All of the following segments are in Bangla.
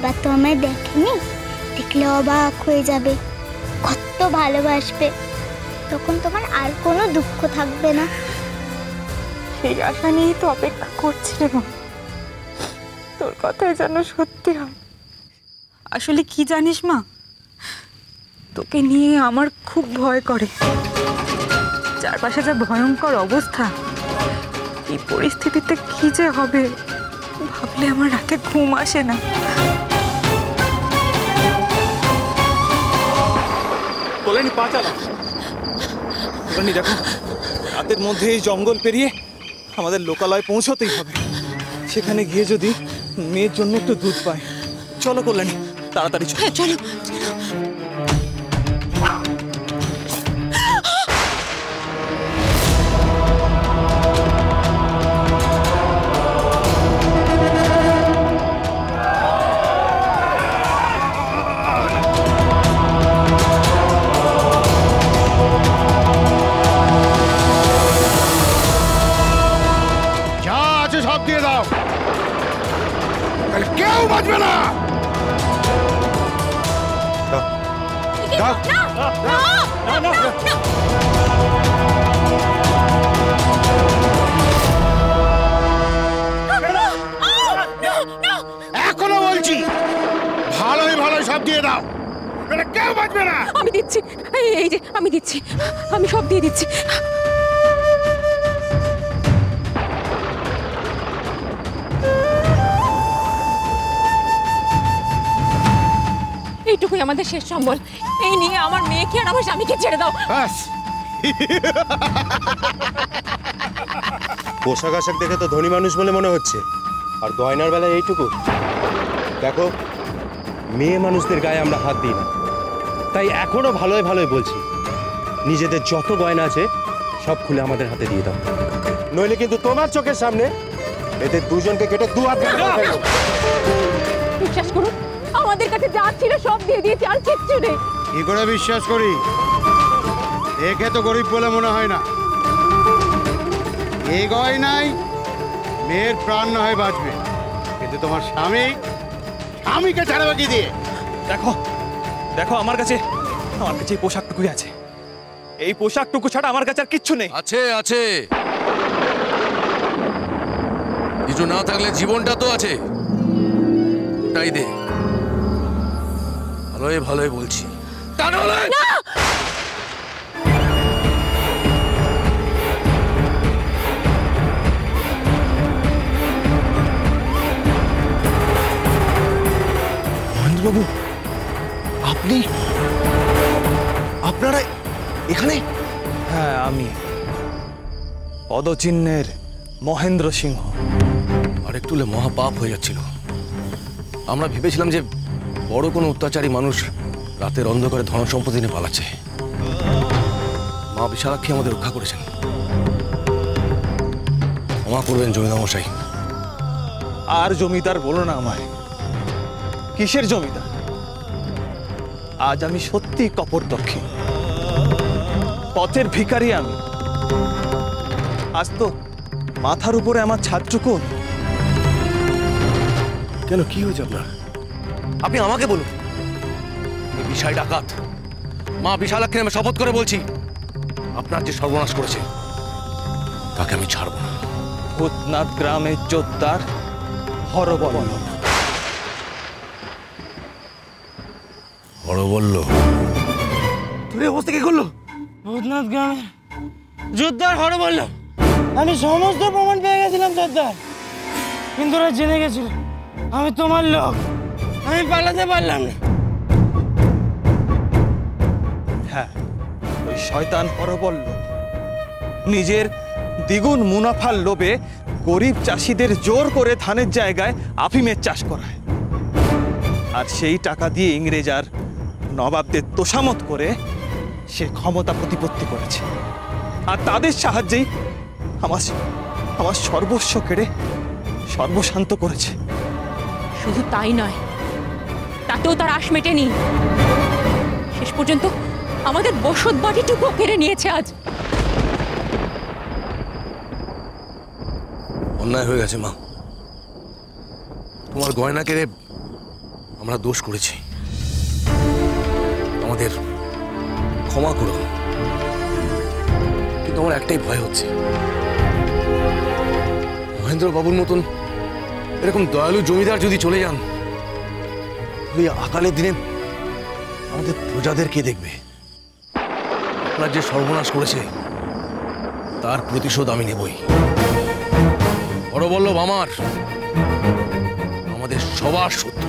একবার তো আমায় দেখেনি, দেখলে অবাক হয়ে যাবে, কত ভালোবাসবে। তখন তোমার আর কোনো দুঃখ থাকবে না। সেই আশা নিয়েই তো অপেক্ষা করছি রে মা, তোর কথাই যেন সত্যি হয়। আসলে কি জানিস মা, তোকে নিয়ে আমার খুব ভয় করে। চারপাশে যা ভয়ঙ্কর অবস্থা, এই পরিস্থিতিতে কি যে হবে ভাবলে আমার রাতে ঘুম আসে না। কল্যাণী পা চালা। কল্যাণী দেখো, রাতের মধ্যে এই জঙ্গল পেরিয়ে আমাদের লোকালয় পৌঁছতেই হবে। সেখানে গিয়ে যদি মেয়ের জন্য একটু দুধ পাই। চলো কল্যাণী, তাড়াতাড়ি চলো। চলো। সব দিয়ে দাও, কেউ বাঁচবে না। এখনো বলছি, ভালোই ভালোই সব দিয়ে দাও, কেউ বাঁচবে না। আমি দিচ্ছি, এই যে আমি দিচ্ছি, আমি সব দিয়ে দিচ্ছি। এইটুকুই আমাদের শেষ সম্বল। এই নিয়ে আমার মেয়েকে আর আমার স্বামীকে ছেড়ে দাও। পোশাক আশাক দেখে তো ধনী মানুষ বলে মনে হচ্ছে, আর গয়নার বেলায় এইটুকু। দেখো, মেয়ে মানুষদের গায়ে আমরা হাত দিই না, তাই এখনো ভালোই ভালোই বলছি, নিজেদের যত গয়না আছে সব খুলে আমাদের হাতে দিয়ে দাও, নইলে কিন্তু তোমার চোখের সামনে এদের দুজনকে কেটে দু হাত। বিশ্বাস করুন, আমাদের কাছে যা ছিল সব দিয়ে দিয়েছি, আর কিচ্ছু নেই। কি করে বিশ্বাস করি? একে তো গরিব বলে মনে হয় না। এই গয়নায় মেয়ের প্রাণ না হয় বাঁচবে, কিন্তু তোমার স্বামীকে ছাড়বে কি দিয়ে? দেখো দেখো, আমার কাছে এই পোশাকটুকুই আছে। এই পোশাকটুকু ছাড়া আমার কাছে আর কিচ্ছু নেই। আছে আছে, কিছু না থাকলে জীবনটা তো আছে, ওটাই দে। ভালোই ভালোই বলছি। মহেন্দ্রবাবু, আপনারা এখানে? হ্যাঁ, আমি পদচিহ্নের মহেন্দ্র সিংহ। আরেকটু হলে মহাপাপ হয়ে যাচ্ছিল। আমরা ভেবেছিলাম যে বড় কোনো অত্যাচারী মানুষ রাতের অন্ধকারে ধন সম্পত্তি নিয়ে পালাচ্ছে। মা বিশালাক্ষী আমাদের রক্ষা করেছেন। ক্ষমা করবেন জমিদার মশাই। আর জমিদার বলো না আমায়। কিসের জমিদার? আজ আমি সত্যি কপরদক্ষিণ, পথের ভিখারি আমি। আজ তো মাথার উপরে আমার ছাদটুকু। কেন, কি হয়েছে আপনার? আপনি আমাকে বলুন। এই বিশাল ডাকাত মা বিশালাক্ষী নামে শপথ করে বলছি, আপনার যে সর্বনাশ করেছে তাকে আমি ছাড়ব না। ভূতনাথ গ্রামের জোদ্দার হরবল্লভ। হরবল্ল তোর এই অবস্থা কে করলো? ভূতনাথ গ্রামে জোদ্দার হরবল্লভ। আমি সমস্ত প্রমাণ পেয়ে গেছিলাম জোদ্দার, কিন্তু ওরা জেনে গেছিল আমি তোমার লোক। আমি পালাতে পারলাম না। হ্যাঁ, ওই শয়তান হরবল্লভ নিজের দ্বিগুণ মুনাফার লোভে গরিব চাষিদের জোর করে ধানের জায়গায় আফিমের চাষ করায়, আর সেই টাকা দিয়ে ইংরেজ আর নবাবদের তোষামত করে সে ক্ষমতা প্রতিপত্তি করেছে। আর তাদের সাহায্যেই আমার সর্বস্ব কেড়ে সর্বশান্ত করেছে। শুধু তাই নয়, তাতেও তার আশ মেটেনি। শেষ পর্যন্ত আমাদের বসত বাড়িটুকু কেড়ে নিয়েছে আজ। অন্যায় হয়ে গেছে মা। তোমার গয়না কেড়ে আমরা দোষ করেছি, আমাদের ক্ষমা করো। কিন্তু আমার একটাই ভয় হচ্ছে, মহেন্দ্র বাবুর মতন এরকম দয়ালু জমিদার যদি চলে যান, ওই আকালের দিনে আমাদের প্রজাদের কে দেখবে? আপনার যে সর্বনাশ করেছে তার প্রতিশোধ আমি নেবই। হরবল্লভ আমাদের সবার শত্রু।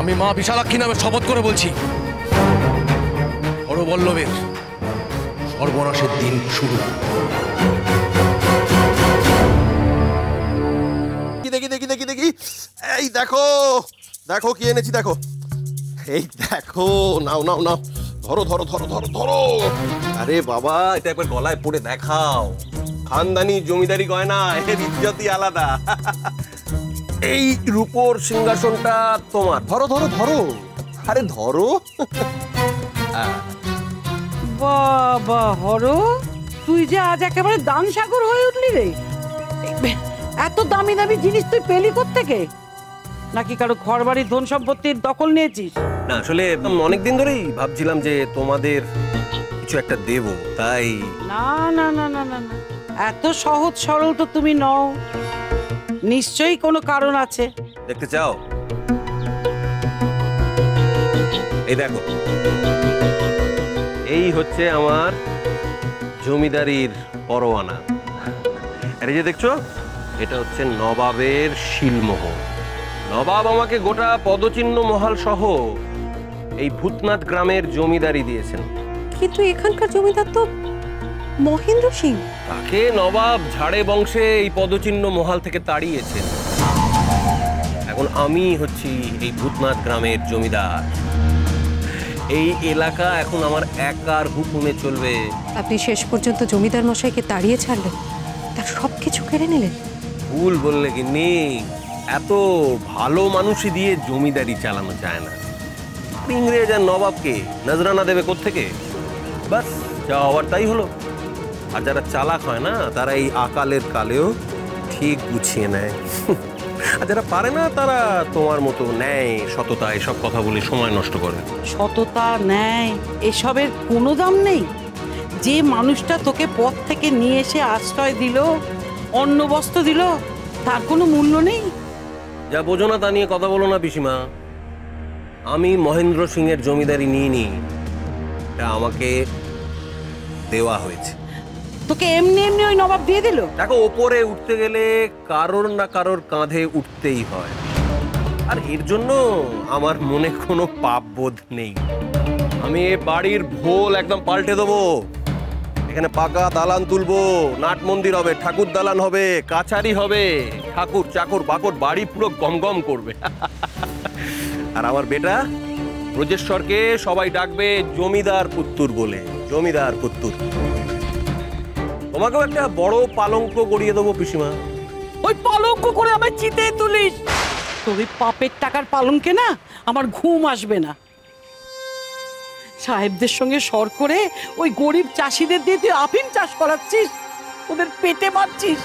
আমি মা বিশালাক্ষী নামে শপথ করে বলছি, হরবল্লভের সর্বনাশের দিন শুরু। দেখি দেখি দেখি দেখি, এই দেখো দেখো কি এনেছি, দেখো এই দেখো, নাও নাও নাও, ধরো ধরো ধরো ধরো ধরো। আরে বাবা, এটা একবার গলায় পড়ে দেখাও, খানদানি জমিদারি গয়না, এর ইজ্জতই আলাদা। এই রূপোর সিংহাসনটা তোমার, ধরো ধরো ধরো, আরে ধরো। বাবা হর, তুই যে আজ একেবারে দান সাগর হয়ে উঠলি রে। এত দামি দামি জিনিস তুই পেলি কোত্থেকে? নাকি কারো ঘরবাড়ির ধন সম্পত্তির দখল নিয়েছিস? না, আসলে অনেকদিন ধরেই ভাবছিলাম যে তোমাদের কিছু একটা দেব, তাই। না না না না না না, এত সহজ সরল তো তুমি নও, নিশ্চয়ই কোনো কারণ আছে। দেখতে চাও? এই দেখো, এই হচ্ছে আমার জমিদারির পরোয়ানা। আর এই যে দেখছো, এটা হচ্ছে নবাবের শিলমোহর। নবাব আমাকে গোটা পদচিহ্ন মহাল সহ এই ভূতনাথ গ্রামের জমিদারি দিয়েছেন। কিন্তু এখানকার জমিদার তো মহেন্দ্র সিং। তাকে নবাব ঝাড়ে বংশে এই পদচিহ্ন মহাল থেকে তাড়িয়েছেন। এখন আমি হচ্ছি এই ভূতনাথ গ্রামের জমিদার। এই এলাকা এখন আমার একার হুকুমে চলবে। আপনি শেষ পর্যন্ত জমিদার মশাইকে তাড়িয়ে ছাড়লেন, তার সবকিছু কেড়ে নিলেন। ভুল বললে কি নেই, এত ভালো মানুষই দিয়ে জমিদারি চালানো যায় না। ইংরেজ আর নবাবকে নজরানা দেবে কোত্থেকে? বাস যা হওয়ার তাই হলো। আর যারা চালাক হয় না, তারা এই আকালের কালেও ঠিক গুছিয়ে নেয়। আর যারা পারে না, তারা তোমার মতো ন্যায় সততা এসব কথা বলে সময় নষ্ট করে। সততা, ন্যায় এসবের কোনো দাম নেই। যে মানুষটা তোকে পথ থেকে নিয়ে এসে আশ্রয় দিল, অন্ন বস্ত্র দিল, তার কোনো মূল্য নেই? যা বোঝো না তা নিয়ে কথা বলো না পিসিমা। আমি মহেন্দ্র সিং এর জমিদারি নিইনি, এটা আমাকে দেওয়া হয়েছে। তোকে এমনি এমনি ওই নবাব দিয়ে দিল? দেখো, ওপরে উঠতে গেলে কারোর না কারোর কাঁধে উঠতেই হয়। আর এর জন্য আমার মনে কোনো পাপ বোধ নেই। আমি এ বাড়ির ভোল একদম পাল্টে দেবো। এখানে পাকা দালান তুলবো, নাট মন্দির হবে, ঠাকুর দালান হবে, কাছারি হবে, ঠাকুর চাকর বাকর বাড়ি পুরো গমগম করবে। আর আমার বেটা ব্রজেশ্বরকে সবাই ডাকবে জমিদার পুত্তুর বলে, জমিদার পুত্তুর। তোমাকেও একটা বড় পালঙ্ক গড়িয়ে দেবো পিসিমা। ওই পালঙ্ক করে আমায় চিতে তুলিস? তোর ওই পাপের টাকার পালঙ্কে না আমার ঘুম আসবে না। সাহেবদের সঙ্গে সর করে ওই গরিব চাষিদের দিয়ে তুই আফিম চাষ করাচ্ছিস, ওদের পেটে মারছিস।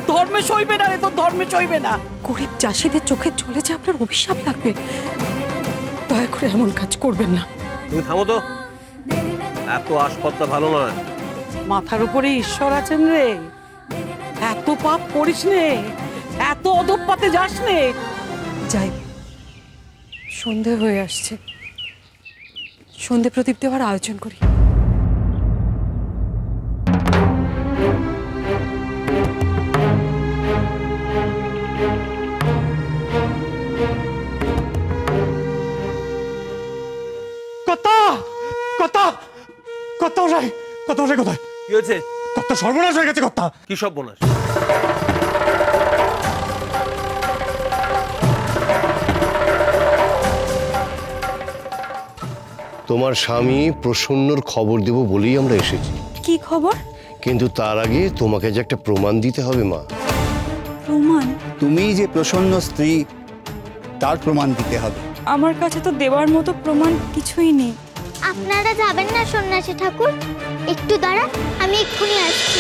ধর্মে সইবে না রে, তোর ধর্মে সইবে না। গরিব চাষিদের চোখে চলে যে আপনার অভিশাপ লাগবে, দয়া করে এমন কাজ করবেন না। তুমি থামো তো, এত আসপত্তা ভালো নয়। মাথার উপরে ঈশ্বর আছেন রে, এত পাপ করিস নে, এত অধঃপাতে যাস নে। যাই, সন্ধে হয়ে আসছে, সন্ধে প্রদীপ দেওয়ার আয়োজন করি। কোথায়? কি হয়েছে? সর্বনাশ হয়ে গেছে। কি সর্বনাশ? তোমার স্বামী প্রসন্নর খবর দেব বলেই আমরা এসেছি। কি খবর? কিন্তু তার আগে তোমাকে যে একটা প্রমাণ দিতে হবে মা। প্রমাণ? তুমি যে প্রসন্ন স্ত্রী তার প্রমাণ দিতে হবে। আমার কাছে তো দেওয়ার মতো প্রমাণ কিছুই নেই। আপনারা যাবেন না সন্ন্যাসী ঠাকুর? একটু দাঁড়া, আমি এক্ষুনি আসছি।